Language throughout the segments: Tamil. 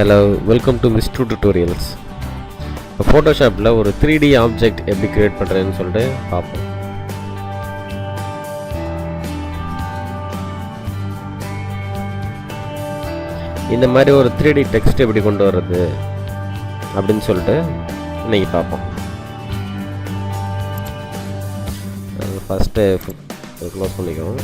Hello, welcome to Mistru tutorials. இப்போ ஃபோட்டோஷாப்பில் ஒரு 3D ஆப்ஜெக்ட் எப்படி க்ரியேட் பண்ணுறதுன்னு சொல்லிட்டு பார்ப்போம். இந்த மாதிரி ஒரு 3D டெக்ஸ்ட் எப்படி கொண்டு வர்றது அப்படின்னு சொல்லிட்டு இன்றைக்கி பார்ப்போம். ஃபஸ்ட்டு க்ளோஸ் பண்ணிக்கிறோம்.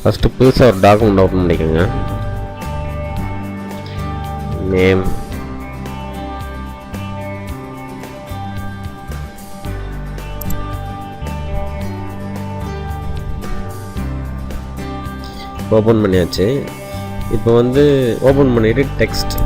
ஃபஸ்ட்டு புதுசாக ஒரு டாக்குமெண்ட் ஓப்பன் பண்ணிக்கோங்க. நேம், ஓப்பன் பண்ணியாச்சு. இப்போ வந்து ஓப்பன் பண்ணிவிட்டு டெக்ஸ்ட்,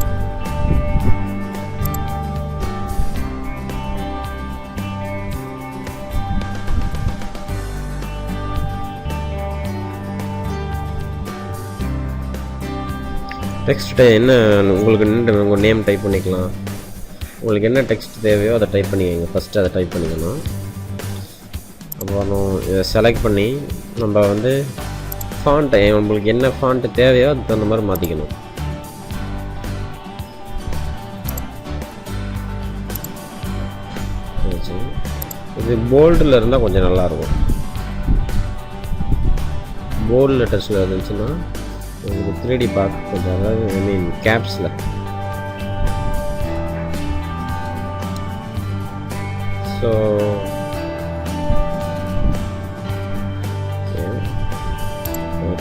டெக்ஸ்ட்டு என்ன உங்களுக்கு உங்கள் நேம் டைப் பண்ணிக்கலாம். உங்களுக்கு என்ன டெக்ஸ்ட் தேவையோ அதை டைப் பண்ணிக்கோங்க. ஃபஸ்ட்டு அதை டைப் பண்ணிக்கணும். அப்புறம் இதை செலக்ட் பண்ணி நம்ம வந்து ஃபாண்ட்டை உங்களுக்கு என்ன ஃபாண்ட்டு தேவையோ அதுக்கு தகுந்த மாதிரி மாற்றிக்கணும். இது போல்டில் இருந்தால் கொஞ்சம் நல்லாயிருக்கும். போல்டு லெட்டர்ஸில் இருந்துச்சுன்னா உங்களுக்கு 3D பார்க்க கொஞ்சம், அதாவது கேப்ஸில். ஸோ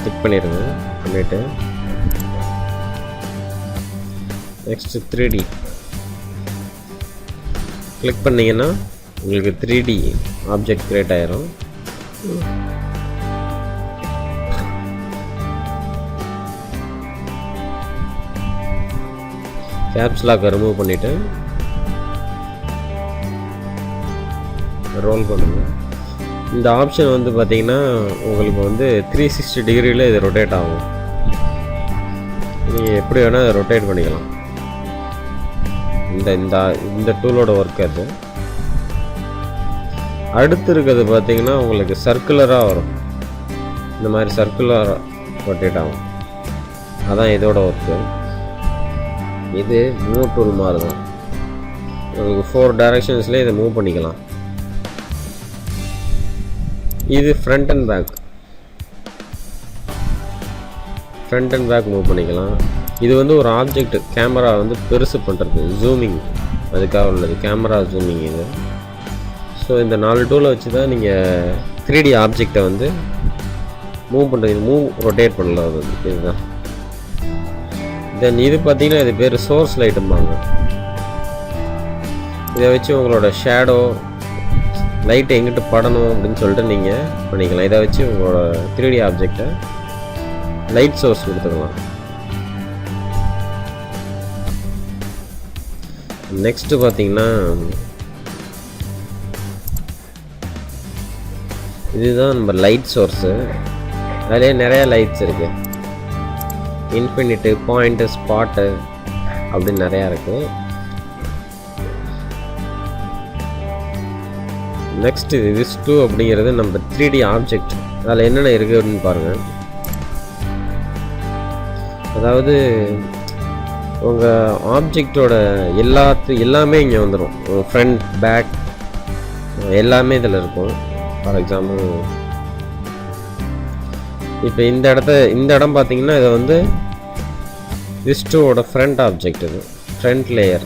கிளிக் பண்ணிடுங்க. பண்ணிவிட்டு நெக்ஸ்ட்டு 3D கிளிக் பண்ணிங்கன்னா உங்களுக்கு 3D ஆப்ஜெக்ட் க்ரியேட் ஆயிரும். கேப்ஸ் லாக்கை ரிமூவ் பண்ணிவிட்டு ரோல் பண்ணுங்கள். இந்த ஆப்ஷன் வந்து பார்த்திங்கன்னா உங்களுக்கு வந்து 360 டிகிரியில் இது ரொட்டேட் ஆகும். நீங்கள் எப்படி வேணால் அதை ரொட்டேட் பண்ணிக்கலாம். இந்த டூலோட ஒர்க் அது. அடுத்து இருக்கிறது பார்த்திங்கன்னா உங்களுக்கு சர்க்குலராக வரும். இந்த மாதிரி சர்க்குலராக ரொட்டேட் ஆகும். அதான் இதோட ஒர்க்கு. இது மூவ் டூல் மாதிரி தான். உங்களுக்கு 4 டைரக்ஷன்ஸ்லேயே இதை மூவ் பண்ணிக்கலாம். இது ஃப்ரண்ட் அண்ட் பேக் மூவ் பண்ணிக்கலாம். இது வந்து ஒரு ஆப்ஜெக்ட் கேமரா வந்து பெருசு பண்ணுறது, ஜூமிங், அதுக்காக உள்ளது கேமரா ஜூமிங் இது. ஸோ இந்த 4 டூலை வச்சு தான் நீங்கள் 3D ஆப்ஜெக்டை வந்து மூவ் பண்ணுறது, ரொட்டேட் பண்ணலாம். இதுதான். தென் இது பார்த்தீங்கன்னா இது பேர் சோர்ஸ் லைட்டும்பாங்க. இதை வச்சு உங்களோட ஷேடோ லைட் எங்கிட்ட படணும் அப்படின்னு சொல்லிட்டு நீங்கள் பண்ணிக்கலாம். இதை வச்சு உங்களோட 3D ஆப்ஜெக்டை லைட் சோர்ஸ் கொடுத்துக்கலாம். நெக்ஸ்ட்டு பார்த்தீங்கன்னா இதுதான் நம்ம லைட் சோர்ஸு. அதிலே நிறையா லைட்ஸ் இருக்குது. இன்ஃபினிட்டு, பாயிண்ட்டு, ஸ்பாட்டு அப்படின்னு நிறையா இருக்குது. நெக்ஸ்ட்டு விஸ் 2 அப்படிங்கிறது நம்ம 3D ஆப்ஜெக்ட். அதில் என்னென்ன இருக்குது அப்படின்னு பாருங்கள். அதாவது உங்கள் ஆப்ஜெக்டோட எல்லாமே இங்கே வந்துடும். ஃப்ரண்ட், பேக் எல்லாமே இதில் இருக்கும். ஃபார் எக்ஸாம்பிள் இப்போ இந்த இடம் பார்த்தீங்கன்னா இதை வந்து விஸ்டோட ஃப்ரண்ட் ஆப்ஜெக்ட், இது ஃப்ரண்ட் லேயர்.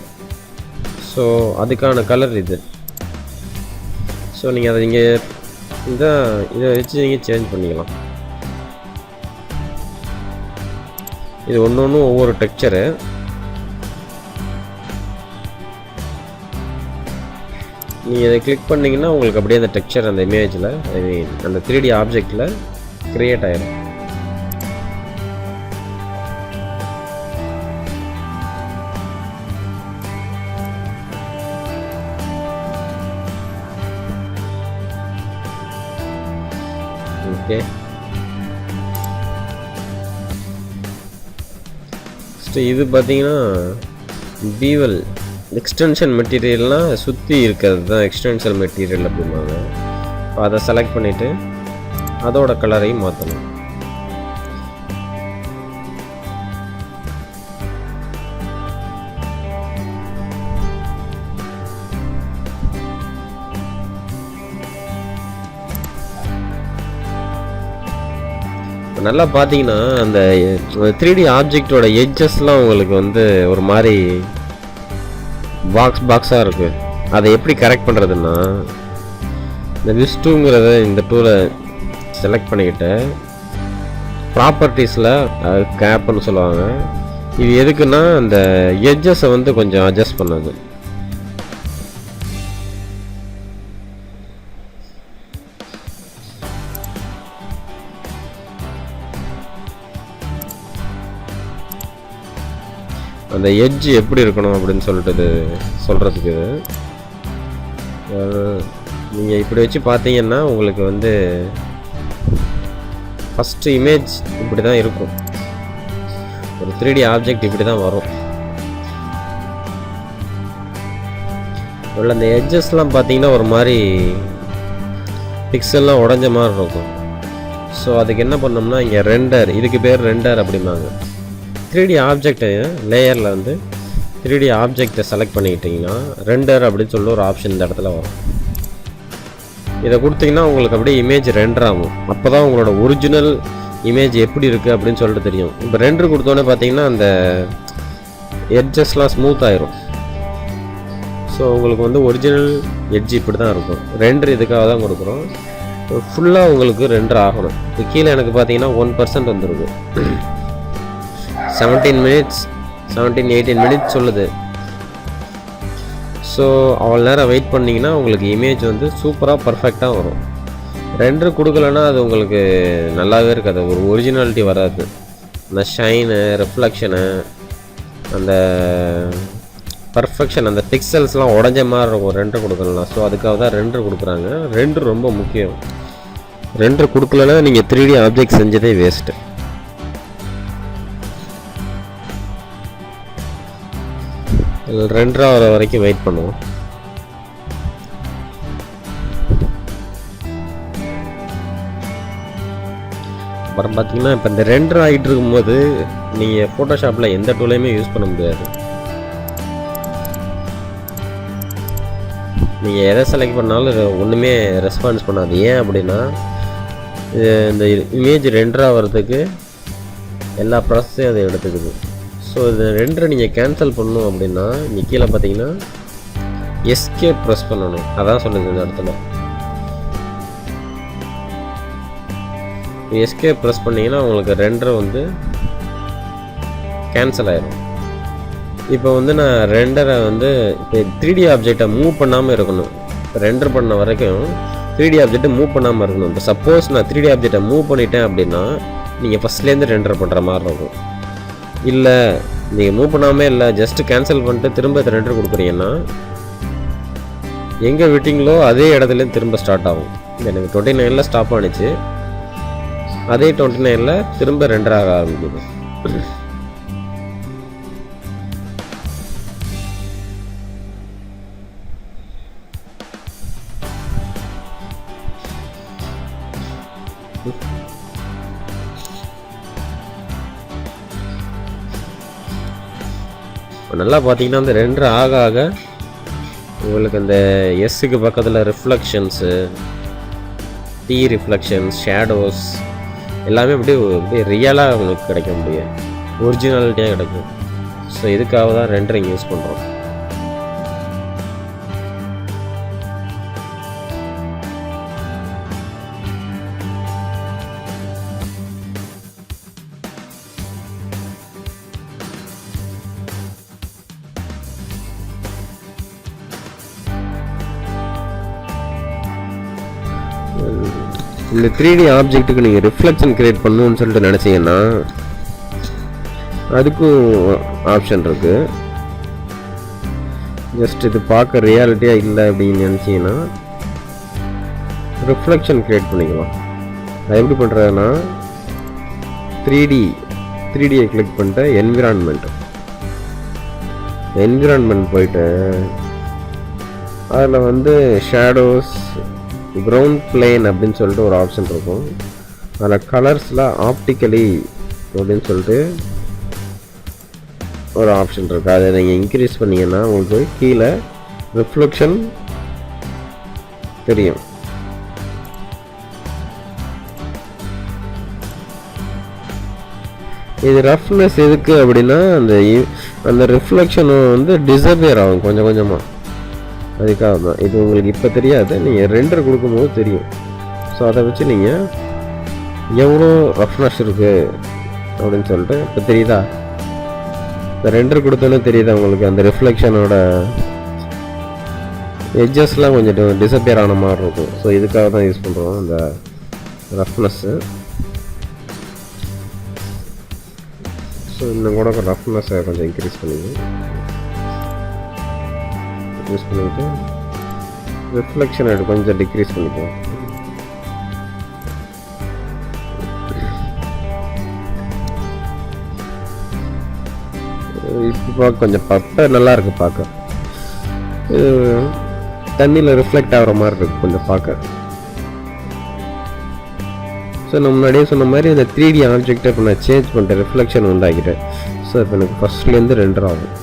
ஸோ அதுக்கான கலர் இது. ஸோ நீங்கள் அதை இதை வச்சு நீங்கள் சேஞ்ச் பண்ணிக்கலாம். இது ஒன்று ஒவ்வொரு டெக்ஸ்சரு. நீங்கள் இதை கிளிக் பண்ணிங்கன்னா உங்களுக்கு அப்படியே அந்த டெக்ஸ்சர் அந்த இமேஜில், அந்த 3D ஆப்ஜெக்டில் கிரியேட் ஆயிடும். ஓகே, இது பார்த்தீங்கன்னா பீவல் எக்ஸ்டென்ஷன் மெட்டீரியல்னால் சுற்றி இருக்கிறது தான் எக்ஸ்டென்ஷன் மெட்டீரியல் அப்படிம்பாங்க. அதை செலக்ட் பண்ணிவிட்டு அதோட கலரையும் மாற்றணும். நல்லா பார்த்தீங்கன்னா அந்த 3D ஆப்ஜெக்டோட எட்ஜஸ்லாம் உங்களுக்கு வந்து ஒரு மாதிரி பாக்ஸாக இருக்குது. அதை எப்படி கரெக்ட் பண்ணுறதுன்னா, இந்த விஸ் டூங்கிறத இந்த டூலை செலக்ட் பண்ணிக்கிட்டு ப்ராப்பர்ட்டிஸில் கேப்னு சொல்லுவாங்க. இது எதுக்குன்னா அந்த எட்ஜஸை வந்து கொஞ்சம் அட்ஜஸ்ட் பண்ணது. அந்த எட்ஜ் எப்படி இருக்கணும் அப்படின்னு சொல்கிறதுக்கு நீங்கள் இப்படி வச்சு பார்த்தீங்கன்னா உங்களுக்கு வந்து ஃபஸ்ட்டு இமேஜ் இப்படி தான் இருக்கும். ஒரு 3D ஆப்ஜெக்ட் இப்படி தான் வரும். உள்ள அந்த எட்ஜஸ்லாம் பார்த்தீங்கன்னா ஒரு மாதிரி பிக்சல்லாம் உடஞ்ச மாதிரி இருக்கும். ஸோ அதுக்கு என்ன பண்ணோம்னா இங்கே ரெண்டர், இதுக்கு பேர் ரெண்டர் அப்படிம்பாங்க. 3D ஆப்ஜெக்ட் லேயரில் வந்து 3D ஆப்ஜெக்டை செலக்ட் பண்ணிக்கிட்டிங்கன்னா ரெண்டர் அப்படின்னு சொல்லி ஒரு ஆப்ஷன் இந்த இடத்துல வரும். இதை கொடுத்தீங்கன்னா உங்களுக்கு அப்படியே இமேஜ் ரெண்டர் ஆகும். அப்போ தான் உங்களோட ஒரிஜினல் இமேஜ் எப்படி இருக்குது அப்படின்னு சொல்லிட்டு தெரியும். இப்போ ரெண்டர் கொடுத்தோன்னே பார்த்தீங்கன்னா அந்த எட்ஜஸ்லாம் ஸ்மூத் ஆயிரும். ஸோ உங்களுக்கு வந்து ஒரிஜினல் எட்ஜ் இப்படி தான் இருக்கும். ரெண்டர் இதுக்காக தான் கொடுக்குறோம். ஃபுல்லாக உங்களுக்கு ரெண்டர் ஆகணும். இப்போ கீழே எனக்கு பார்த்தீங்கன்னா 1% வந்துருக்கு. 17 minutes 18 minutes சொல்லுது. ஸோ அவ்வளோ நேரம் வெயிட் பண்ணிங்கன்னா உங்களுக்கு இமேஜ் வந்து சூப்பராக பர்ஃபெக்டாக வரும். ரெண்டர் கொடுக்கலன்னா அது உங்களுக்கு நல்லாவே இருக்காது, ஒரு ஒரிஜினாலிட்டி வராது. அந்த ஷைனு, ரிஃப்ளெக்ஷனு, அந்த பர்ஃபெக்ஷன், அந்த பிக்சல்ஸ்லாம் உடஞ்ச மாதிரி இருக்கும் ரெண்டர் கொடுக்கலாம். ஸோ அதுக்காக தான் ரெண்டர் கொடுக்குறாங்க. ரெண்டர் ரொம்ப முக்கியம். ரெண்டர் கொடுக்கலன்னா நீங்கள் 3D ஆப்ஜெக்ட் செஞ்சதே வேஸ்ட்டு. ரெண்டரை வர வரைக்கும் வெயிட் பண்ணுவோம். அப்புறம் பார்த்தீங்கன்னா இப்போ இந்த ரெண்டர் ஆகிட்டு இருக்கும்போது நீங்கள் ஃபோட்டோஷாப்பில் எந்த டூலையுமே யூஸ் பண்ண முடியாது. நீங்கள் எதை செலக்ட் பண்ணாலும் ஒன்றுமே ரெஸ்பான்ஸ் பண்ணாது. ஏன் அப்படின்னா இந்த இமேஜ் ரெண்டர் ஆகிறதுக்கு எல்லா ப்ராசஸையும் அதை எடுத்துக்குது. ஸோ இது ரெண்டரை நீங்கள் கேன்சல் பண்ணணும் அப்படின்னா நீங்கள் கீழே பார்த்தீங்கன்னா எஸ்கேப் ப்ரெஸ் பண்ணணும். அதான் சொல்லுது இந்த இடத்துல. எஸ்கேப் ப்ரெஸ் பண்ணிங்கன்னா உங்களுக்கு ரெண்டரை வந்து கேன்சல் ஆயிடும். இப்போ வந்து நான் ரெண்டரை வந்து இப்போ 3D ஆப்ஜெக்டை மூவ் பண்ணாமல் இருக்கணும். இப்போ ரெண்டர் பண்ண வரைக்கும் 3D ஆப்ஜெக்டை மூவ் பண்ணாமல் இருக்கணும். இப்போ சப்போஸ் நான் 3D ஆப்ஜெக்டை மூவ் பண்ணிட்டேன் அப்படின்னா நீங்கள் ஃபஸ்ட்லேருந்து ரெண்டர் பண்ணுற மாதிரி இருக்கும். இல்லை நீங்கள் மூவ் பண்ணாமே இல்லை, ஜஸ்ட்டு கேன்சல் பண்ணிட்டு திரும்ப ரெண்டர் கொடுக்குறீங்கன்னா எங்கே விட்டிங்களோ அதே இடத்துலேருந்து திரும்ப ஸ்டார்ட் ஆகும். எனக்கு 29ல் ஸ்டாப் ஆனிச்சு, அதே 29ல் திரும்ப ரெண்டர் ஆக ஆரம்பிக்குது. நல்லா பார்த்தீங்கன்னா அந்த ரெண்டர் ஆக ஆக உங்களுக்கு அந்த எஸ்ஸுக்கு பக்கத்தில் ரிஃப்ளெக்ஷன்ஸு, டீ ரிஃப்ளெக்ஷன்ஸ், ஷேடோஸ் எல்லாமே அப்படியே ரியலாக உங்களுக்கு கிடைக்க முடியும், ஒரிஜினாலிட்டியாக கிடைக்கும். ஸோ இதுக்காக தான் ரெண்டரிங் யூஸ் பண்ணுறோம். இந்த 3D ஆப்ஜெக்ட்டுக்கு நீங்கள் ரிஃப்ளெக்ஷன் கிரியேட் பண்ணணும்னு சொல்லிட்டு நினச்சிங்கன்னா அதுக்கும் ஆப்ஷன் இருக்குது. ஜஸ்ட் இது பார்க்க ரியாலிட்டியாக இல்லை அப்படின்னு நினச்சிங்கன்னா ரிஃப்ளெக்ஷன் கிரியேட் பண்ணிக்கலாம். அது எப்படி பண்ணுறதுன்னா 3Dயை கிளிக் பண்ணிட்டு என்விரான்மெண்ட் போயிட்டு அதில் வந்து ஷேடோஸ், கிரவுண்ட் பிளேன் அப்படின்னு சொல்லிட்டு ஒரு ஆப்ஷன் இருக்கும். அதில் கலர்ஸில் ஆப்டிக்கலி அப்படின்னு சொல்லிட்டு ஒரு ஆப்ஷன் இருக்குது. அதை நீங்கள் இன்க்ரீஸ் பண்ணிங்கன்னா உங்களுக்கு கீழே ரிஃப்ளெக்ஷன் தெரியும். இது ரஃப்னஸ் எதுக்கு அப்படின்னா அந்த ரிஃப்ளெக்ஷனும் வந்து டிஸப்பியர் ஆகும் கொஞ்சம் கொஞ்சமாக, அதுக்காக தான். இது உங்களுக்கு இப்போ தெரியாது, நீங்கள் ரெண்டர் கொடுக்கும்போது தெரியும். ஸோ அதை வச்சு நீங்கள் எவ்வளோ ரஃப்னஸ் இருக்குது அப்படின்னு சொல்லிட்டு இப்போ தெரியுதா, இந்த ரெண்டர் கொடுத்தாலும் தெரியுதா உங்களுக்கு அந்த ரிஃப்ளெக்ஷனோட எட்ஜஸ்லாம் கொஞ்சம் டிஸப்பியர் ஆன மாதிரி இருக்கும். ஸோ இதுக்காக தான் யூஸ் பண்ணுறோம் இந்த ரஃப்னஸ்ஸு. ஸோ இன்னும் கூட ரஃப்னஸை கொஞ்சம் இன்க்ரீஸ் பண்ணிக்கிட்டு ரிஃப்ளெக்ஷன் கொஞ்சம் டிக்ரீஸ் பண்ணிக்குவோம். இப்போ கொஞ்சம் பப்ப நல்லா இருக்கு பார்க்க, இது தண்ணியில் ரிஃப்ளெக்ட் ஆகிற மாதிரி இருக்கு கொஞ்சம் பார்க்க. ஸோ நான் முன்னாடியே சொன்ன மாதிரி இந்த 3D ஆப்ஜெக்டை இப்போ நான் சேஞ்ச் பண்ணிட்டேன், ரிஃப்ளெக்ஷன் உண்டாக்கிட்டேன். ஸோ இப்போ எனக்கு ஃபஸ்ட்லேருந்து ரெண்டர் ஆகும்.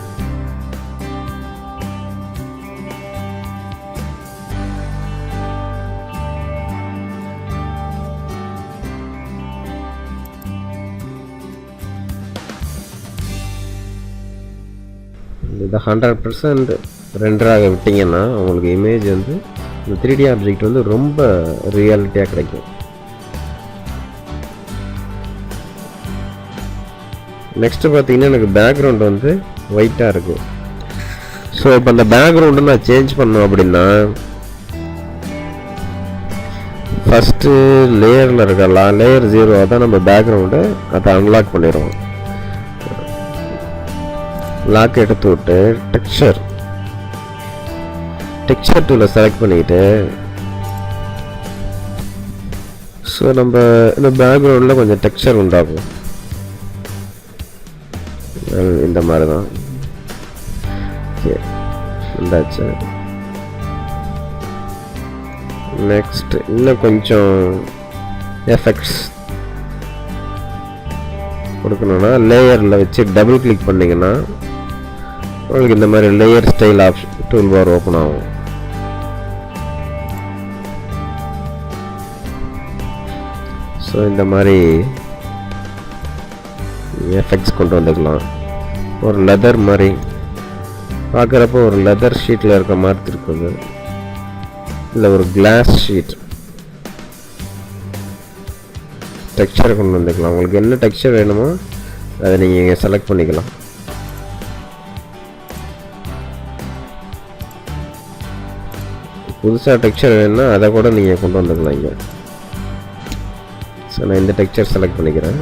இதை 100% ரெண்டராக விட்டிங்கன்னா உங்களுக்கு இமேஜ் வந்து இந்த 3D ஆப்ஜெக்ட் வந்து ரொம்ப ரியாலிட்டியாக கிடைக்கும். நெக்ஸ்ட்டு பார்த்தீங்கன்னா எனக்கு பேக்ரவுண்ட் வந்து ஒயிட்டாக இருக்குது. ஸோ இப்போ அந்த பேக்ரவுண்டை நான் சேஞ்ச் பண்ணோம் அப்படின்னா ஃபஸ்ட்டு லேயரில் இருக்கலாம், லேயர் 0 அதான் நம்ம பேக்ரவுண்டை அதை அன்லாக் பண்ணிடுவோம். லாக் எடுத்து விட்டு டெக்ஸ்சர் டூலை செலக்ட் பண்ணிக்கிட்டு ஸோ நம்ம இந்த பேக்ரவுண்டில் கொஞ்சம் டெக்ஸ்சர் உண்டாகும். இந்த மாதிரி தான் உண்டாச்சு. நெக்ஸ்ட் இன்னும் கொஞ்சம் எஃபெக்ட்ஸ் கொடுக்கணுன்னா லேயரில் வச்சு டபுள் கிளிக் பண்ணிங்கன்னா உங்களுக்கு இந்த மாதிரி layer style option tool bar open ஆகும். ஸோ இந்த மாதிரி எஃபெக்ட்ஸ் கொண்டு வந்துக்கலாம். ஒரு லெதர் மாதிரி பார்க்குறப்போ ஒரு லெதர் ஷீட்டில் இருக்க மாதிரி இருக்குது, இல்லை ஒரு கிளாஸ் ஷீட் டெக்ஸ்சர் கொண்டு வந்துக்கலாம். உங்களுக்கு என்ன டெக்ஸ்சர் வேணுமோ அதை நீங்கள் செலக்ட் பண்ணிக்கலாம். புதுசாக டெக்ஸ்சர் வேணும்னா அதை கூட நீங்கள் கொண்டு வந்துக்கலாம் இங்கே. ஸோ நான் இந்த டெக்ஸ்சர் செலக்ட் பண்ணிக்கிறேன்.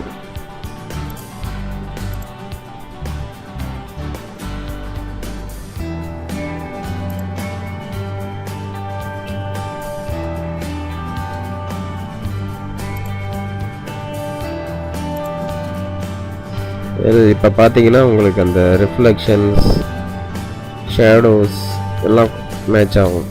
இப்போ பார்த்தீங்கன்னா உங்களுக்கு அந்த ரிஃப்ளெக்ஷன்ஸ் ஷேடோஸ் எல்லாம் மேட்ச் ஆகும்.